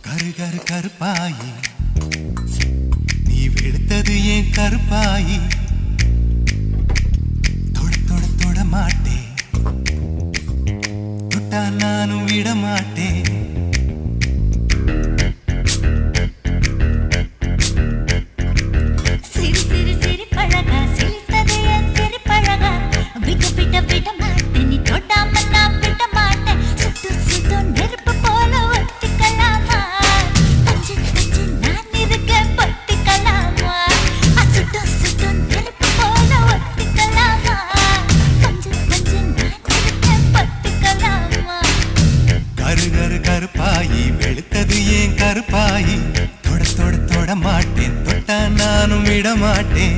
கரு கரு கருப்பாயி நீ வெளுத்தது ஏன் கருப்பாயி தொட தொட தொட மாட்டேன் தொட்டா நானும் விட மாட்டேன் கருப்பாயி வெளுத்தது ஏன் கருப்பாயி தொட தொட தொட மாட்டேன் தொட்டா நானும் விட மாட்டேன்